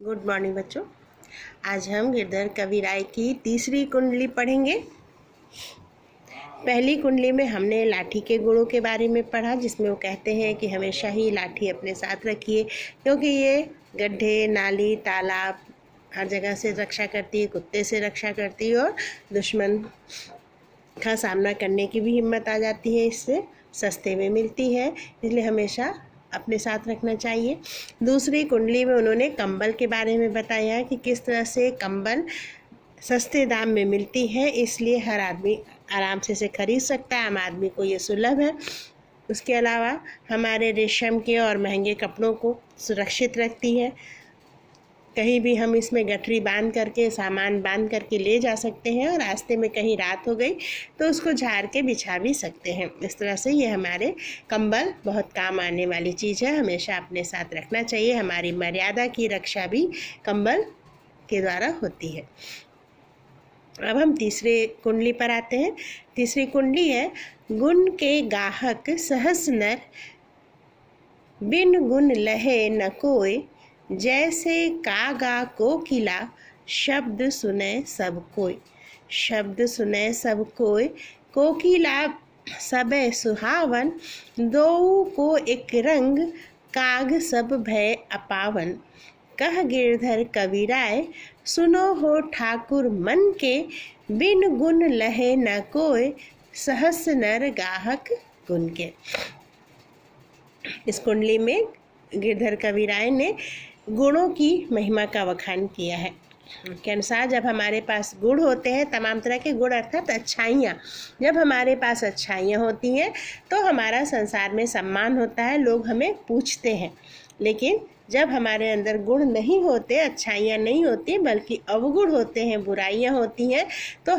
Good morning बच्चों। आज हम गिरधर कविराय की तीसरी कुंडली पढ़ेंगे। पहली कुंडली में हमने लाठी के गुणों के बारे में पढ़ा, जिसमें वो कहते हैं कि हमेशा ही लाठी अपने साथ रखिए, क्योंकि ये गड्ढे, नाली, तालाब हर जगह से रक्षा करती है, कुत्ते से रक्षा करती है और दुश्मन का सामना करने की भी हिम्मत आ जाती है, इससे सस्ते में मिलती है, इसलिए हमेशा अपने साथ रखना चाहिए। दूसरी कुंडली में उन्होंने कंबल के बारे में बताया कि किस तरह से कंबल सस्ते दाम में मिलती है, इसलिए हर आदमी आराम से इसे खरीद सकता है, आम आदमी को ये सुलभ है। उसके अलावा हमारे रेशम के और महंगे कपड़ों को सुरक्षित रखती है। कहीं भी हम इसमें गठरी बांध करके, सामान बांध करके ले जा सकते हैं और रास्ते में कहीं रात हो गई तो उसको झाड़ के बिछा भी सकते हैं। इस तरह से ये हमारे कंबल बहुत काम आने वाली चीज़ है, हमेशा अपने साथ रखना चाहिए। हमारी मर्यादा की रक्षा भी कंबल के द्वारा होती है। अब हम तीसरे कुंडली पर आते हैं। तीसरी कुंडली है, गुण के गाहक सहस नर, बिन गुण लहे न कोय, जैसे कागा कोकिला, शब्द सुने सब कोय। शब्द सुने सब कोय, कोकिला सबे सुहावन, दो को एक रंग, काग सब भय अपावन। कह गिरधर कविराय, सुनो हो ठाकुर मन के, बिन गुण लहे न कोय, सहस नर गाहक गुण के। इस कुंडली में गिरधर कविराय ने गुणों की महिमा का वखान किया है। के अनुसार जब हमारे पास गुण होते हैं, तमाम तरह के गुण अर्थात अच्छाइयाँ, जब हमारे पास अच्छाइयाँ होती हैं तो हमारा संसार में सम्मान होता है, लोग हमें पूछते हैं। लेकिन जब हमारे अंदर गुण नहीं होते, अच्छाइयाँ नहीं होती, बल्कि अवगुण होते हैं, बुराइयाँ होती हैं, तो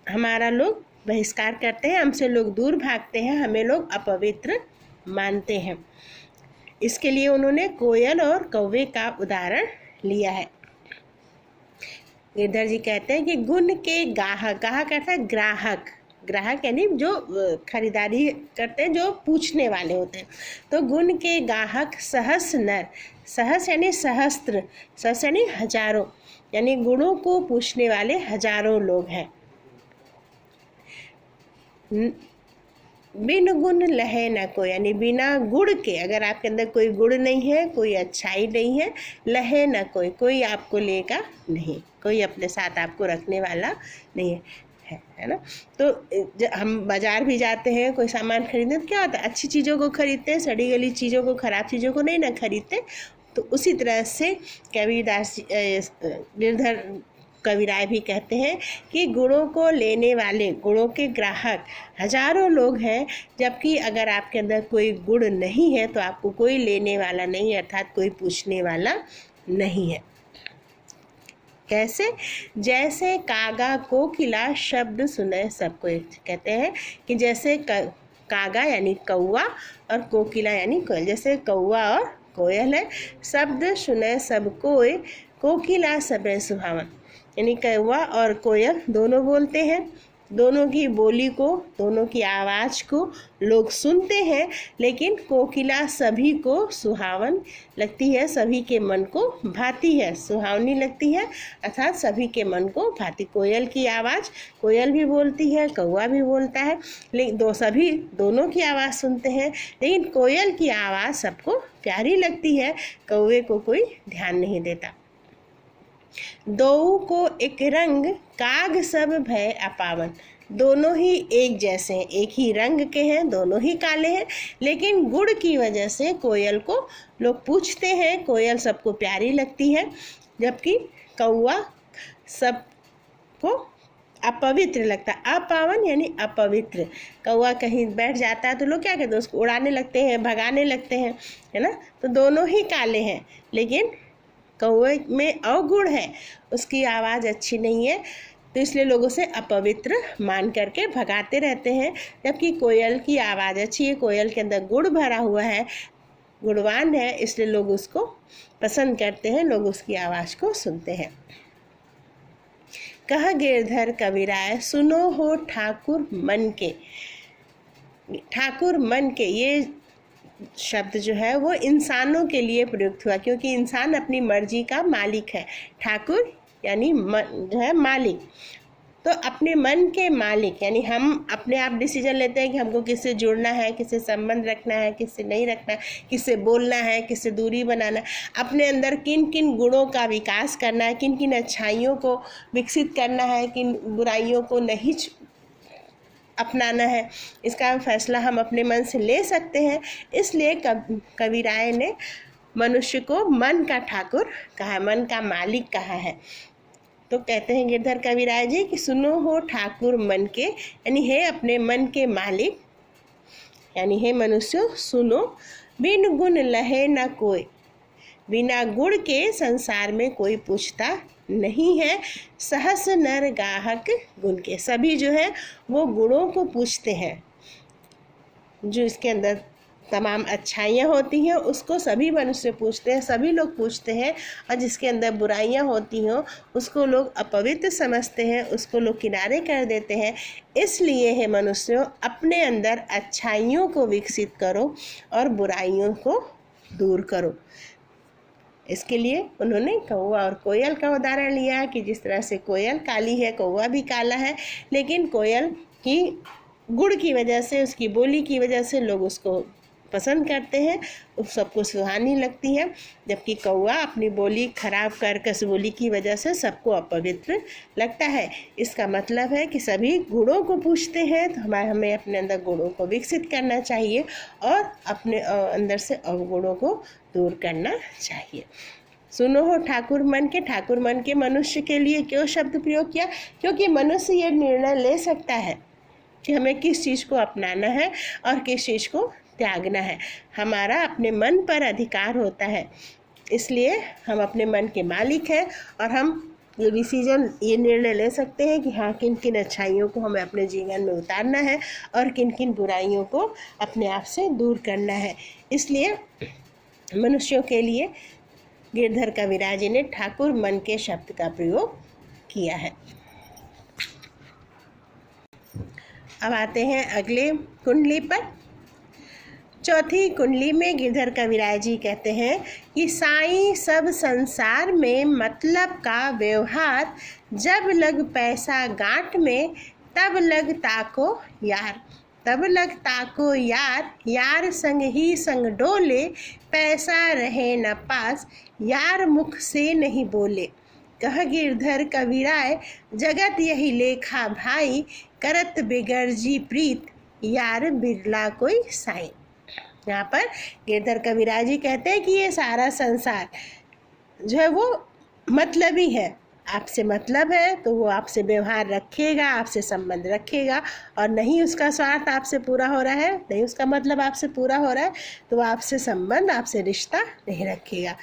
हमारा लोग बहिष्कार करते हैं, हमसे लोग दूर भागते हैं, हमें लोग अपवित्र मानते हैं। इसके लिए उन्होंने कोयल और कौवे का उदाहरण लिया है। गिरधर जी कहते हैं कि गुण के गाहक, गाहक अर्थात ग्राहक, ग्राहक यानी जो खरीदारी करते हैं, जो पूछने वाले होते हैं। तो गुण के गाहक सहस नर, सहस यानी सहस्त्र, सहस यानी हजारों, यानी गुणों को पूछने वाले हजारों लोग हैं। बिन गुण लहे न कोई, यानी बिना गुण के, अगर आपके अंदर कोई गुण नहीं है, कोई अच्छाई नहीं है, लहे न कोई, कोई आपको लेगा नहीं, कोई अपने साथ आपको रखने वाला नहीं है ना। तो हम बाजार भी जाते हैं कोई सामान खरीदने, तो क्या होता है, अच्छी चीज़ों को खरीदते हैं, सड़ी गली चीज़ों को, खराब चीज़ों को नहीं ना खरीदते। तो उसी तरह से कबीरदास गिरधर कविराय भी कहते हैं कि गुणों को लेने वाले, गुणों के ग्राहक हजारों लोग हैं, जबकि अगर आपके अंदर कोई गुण नहीं है तो आपको कोई लेने वाला नहीं, अर्थात कोई पूछने वाला नहीं है। कैसे? जैसे कागा कोकिला, शब्द सुने सबको। कहते हैं कि जैसे कागा यानी कौवा और कोकिला यानी कोयल, जैसे कौवा और कोयल है, शब्द सुने सब कोय, कोकिला सबे सुहावन, यानी कौवा और कोयल दोनों बोलते हैं, दोनों की बोली को, दोनों की आवाज़ को लोग सुनते हैं, लेकिन कोकिला सभी को सुहावन लगती है, सभी के मन को भाती है, सुहावनी लगती है, अर्थात सभी के मन को भाती। कोयल की आवाज़, कोयल भी बोलती है, कौवा भी बोलता है, लेकिन दोनों की आवाज़ सुनते हैं, लेकिन कोयल की आवाज़ सबको प्यारी लगती है, कौवे को कोई ध्यान नहीं देता। दो को एक रंग, काग सब भय अपावन, दोनों ही एक जैसे हैं, एक ही रंग के हैं, दोनों ही काले हैं, लेकिन गुण की वजह से कोयल को लोग पूछते हैं, कोयल सबको प्यारी लगती है, जबकि कौवा सबको अपवित्र लगता है। अपावन यानी अपवित्र, कौवा कहीं बैठ जाता है तो लोग क्या कहते हैं, उसको उड़ाने लगते हैं, भगाने लगते हैं, है ना। तो दोनों ही काले हैं, लेकिन कौवे में अवगुण है, उसकी आवाज़ अच्छी नहीं है, तो इसलिए लोग उसे अपवित्र मान करके भगाते रहते हैं, जबकि कोयल की आवाज़ अच्छी है, कोयल के अंदर गुण भरा हुआ है, गुणवान है, इसलिए लोग उसको पसंद करते हैं, लोग उसकी आवाज़ को सुनते हैं। कह गिरधर कविराय, सुनो हो ठाकुर मन के। ठाकुर मन के, ये शब्द जो है वो इंसानों के लिए प्रयुक्त हुआ, क्योंकि इंसान अपनी मर्जी का मालिक है। ठाकुर यानी जो है मालिक, तो अपने मन के मालिक यानी हम अपने आप डिसीजन लेते हैं कि हमको किससे जुड़ना है, किससे संबंध रखना है, किससे नहीं रखना है, किससे बोलना है, किससे दूरी बनाना है, अपने अंदर किन किन गुणों का विकास करना है, किन किन अच्छाइयों को विकसित करना है, किन बुराइयों को नहीं अपनाना है, इसका फैसला हम अपने मन से ले सकते हैं। इसलिए कवि राय ने मनुष्य को मन का ठाकुर कहा, मन का मालिक कहा है। तो कहते हैं गिरधर कविराज जी कि सुनो हो ठाकुर मन के, यानी हे अपने मन के मालिक, यानी हे मनुष्यों सुनो, बिन गुण लहे न कोई, बिना गुण के संसार में कोई पूछता नहीं है, सहस नर गाहक गुण के। सभी जो है वो गुणों को पूछते हैं, जो इसके अंदर तमाम अच्छाइयाँ होती हैं उसको सभी मनुष्य पूछते हैं, सभी लोग पूछते हैं, और जिसके अंदर बुराइयाँ होती हों उसको लोग अपवित्र समझते हैं, उसको लोग किनारे कर देते हैं। इसलिए है मनुष्यों, अपने अंदर अच्छाइयों को विकसित करो और बुराइयों को दूर करो। इसके लिए उन्होंने कौवा और कोयल का उदाहरण लिया कि जिस तरह से कोयल काली है, कौवा भी काला है, लेकिन कोयल की गुण की वजह से, उसकी बोली की वजह से लोग उसको पसंद करते हैं, उस सबको सुहानी लगती है, जबकि कौवा अपनी बोली खराब कर कस बोली की वजह से सबको अपवित्र लगता है। इसका मतलब है कि सभी गुणों को पूछते हैं, तो हमें अपने अंदर गुणों को विकसित करना चाहिए और अपने अंदर से अवगुणों को दूर करना चाहिए। सुनो हो ठाकुर मन के, ठाकुर मन के मनुष्य के लिए क्यों शब्द प्रयोग किया? क्योंकि मनुष्य ये निर्णय ले सकता है कि हमें किस चीज़ को अपनाना है और किस चीज़ को त्यागना है। हमारा अपने मन पर अधिकार होता है, इसलिए हम अपने मन के मालिक हैं और हम ये डिसीजन, ये निर्णय ले सकते हैं कि हाँ, किन किन अच्छाइयों को हमें अपने जीवन में उतारना है और किन किन बुराइयों को अपने आप से दूर करना है। इसलिए मनुष्यों के लिए गिरधर कविराज जी ने ठाकुर मन के शब्द का प्रयोग किया है। अब आते हैं अगले कुंडली पर। चौथी कुंडली में गिरधर कविराज जी कहते हैं कि साईं सब संसार में मतलब का व्यवहार, जब लग पैसा गांठ में तब लग ताको यार, तब लग ताको यार, यार संग ही संग डोले, पैसा रहे न पास, यार मुख से नहीं बोले। कह गिरधर कविराय जगत यही लेखा भाई, करत बिगर जी प्रीत, यार बिरला कोई साईं। यहाँ पर गिरधर कविराज जी कहते हैं कि ये सारा संसार जो है वो मतलबी है, आपसे मतलब है तो वो आपसे व्यवहार रखेगा, आपसे संबंध रखेगा, और नहीं उसका स्वार्थ आपसे पूरा हो रहा है, नहीं उसका मतलब आपसे पूरा हो रहा है, तो वो आपसे संबंध, आपसे रिश्ता नहीं रखेगा।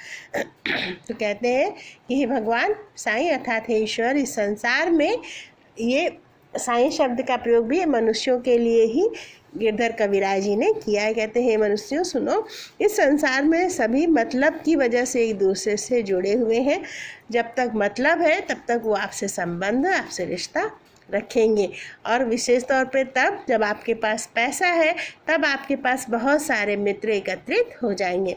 तो कहते हैं कि हे भगवान साईं अर्थात हे ईश्वर, इस संसार में, ये साईं शब्द का प्रयोग भी मनुष्यों के लिए ही गिरधर कविराज जी ने किया है। कहते हैं मनुष्यों सुनो, इस संसार में सभी मतलब की वजह से एक दूसरे से जुड़े हुए हैं। जब तक मतलब है तब तक वो आपसे संबंध, आपसे रिश्ता रखेंगे, और विशेष तौर पे तब जब आपके पास पैसा है तब आपके पास बहुत सारे मित्र एकत्रित हो जाएंगे।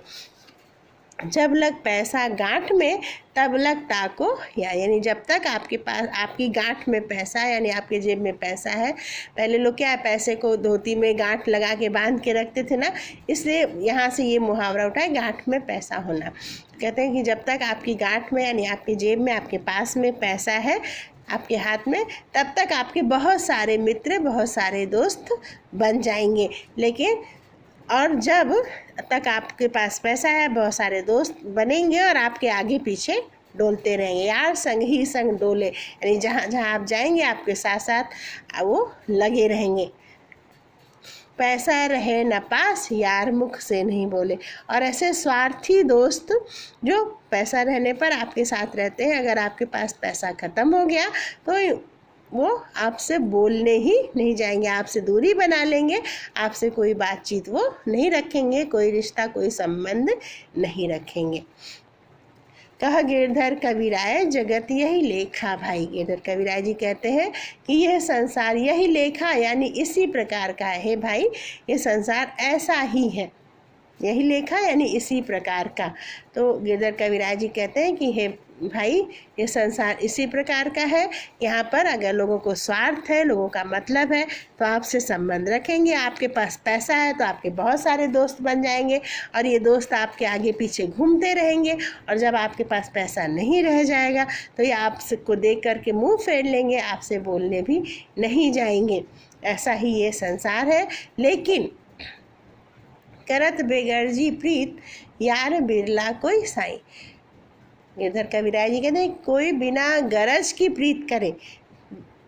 जब लग पैसा गांठ में तब लग ताको यानी जब तक आपके पास, आपकी गांठ में पैसा है यानी आपके जेब में पैसा है। पहले लोग क्या है, पैसे को धोती में गांठ लगा के बांध के रखते थे ना, इसलिए यहाँ से ये मुहावरा उठा है गांठ में पैसा होना। कहते हैं कि जब तक आपकी गांठ में यानी आपकी जेब में, आपके पास में पैसा है आपके हाथ में, तब तक आपके बहुत सारे मित्र, बहुत सारे दोस्त बन जाएंगे। लेकिन और जब तक आपके पास पैसा है, बहुत सारे दोस्त बनेंगे और आपके आगे पीछे डोलते रहेंगे। यार संग ही संग डोले, यानी जहाँ जहाँ आप जाएंगे आपके साथ साथ वो लगे रहेंगे। पैसा रहे न पास, यार मुख से नहीं बोले। और ऐसे स्वार्थी दोस्त जो पैसा रहने पर आपके साथ रहते हैं, अगर आपके पास पैसा ख़त्म हो गया तो वो आपसे बोलने ही नहीं जाएंगे, आपसे दूरी बना लेंगे, आपसे कोई बातचीत वो नहीं रखेंगे, कोई रिश्ता, कोई संबंध नहीं रखेंगे। कह गिरधर कविराय जगत यही लेखा भाई। गिरधर कविराय जी कहते हैं कि यह संसार यही लेखा यानी इसी प्रकार का है भाई, ये संसार ऐसा ही है, यही लेखा यानी इसी प्रकार का। तो गिरधर कविराज जी कहते हैं कि हे भाई, ये संसार इसी प्रकार का है। यहाँ पर अगर लोगों को स्वार्थ है, लोगों का मतलब है, तो आपसे संबंध रखेंगे। आपके पास पैसा है तो आपके बहुत सारे दोस्त बन जाएंगे और ये दोस्त आपके आगे पीछे घूमते रहेंगे। और जब आपके पास पैसा नहीं रह जाएगा तो ये आपको देख करके मुंह फेर लेंगे, आपसे बोलने भी नहीं जाएंगे। ऐसा ही ये संसार है। लेकिन करत बेगर्जी प्रीत, यार बिरला कोई साई। गिरधर कविराज जी कहते हैं कोई बिना गरज की प्रीत करे।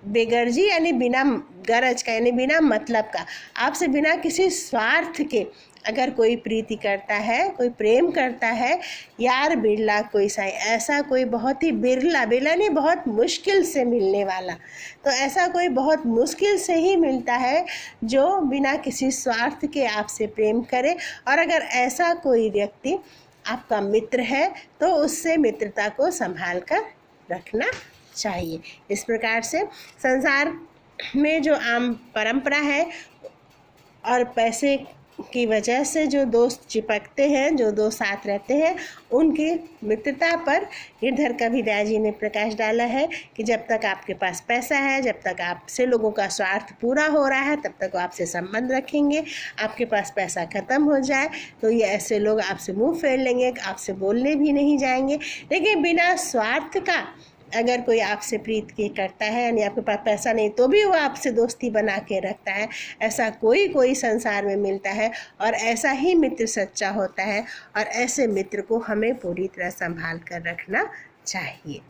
बेगर्जी यानी बिना गरज का, यानी बिना मतलब का, आपसे बिना किसी स्वार्थ के अगर कोई प्रीति करता है, कोई प्रेम करता है, यार बिरला कोई साई, ऐसा कोई बहुत ही बिरला, बिरला नहीं बहुत मुश्किल से मिलने वाला, तो ऐसा कोई बहुत मुश्किल से ही मिलता है जो बिना किसी स्वार्थ के आपसे प्रेम करे। और अगर ऐसा कोई व्यक्ति आपका मित्र है तो उससे मित्रता को संभाल कर रखना चाहिए। इस प्रकार से संसार में जो आम परंपरा है और पैसे की वजह से जो दोस्त चिपकते हैं, जो दोस्त साथ रहते हैं, उनकी मित्रता पर गिरधर कविराज जी ने प्रकाश डाला है कि जब तक आपके पास पैसा है, जब तक आपसे लोगों का स्वार्थ पूरा हो रहा है, तब तक वो आपसे संबंध रखेंगे। आपके पास पैसा ख़त्म हो जाए तो ये ऐसे लोग आपसे मुंह फेर लेंगे, आपसे बोलने भी नहीं जाएंगे। लेकिन बिना स्वार्थ का अगर कोई आपसे प्रीत की करता है, यानी आपके पास पैसा नहीं तो भी वो आपसे दोस्ती बना के रखता है, ऐसा कोई संसार में मिलता है। और ऐसा ही मित्र सच्चा होता है और ऐसे मित्र को हमें पूरी तरह संभाल कर रखना चाहिए।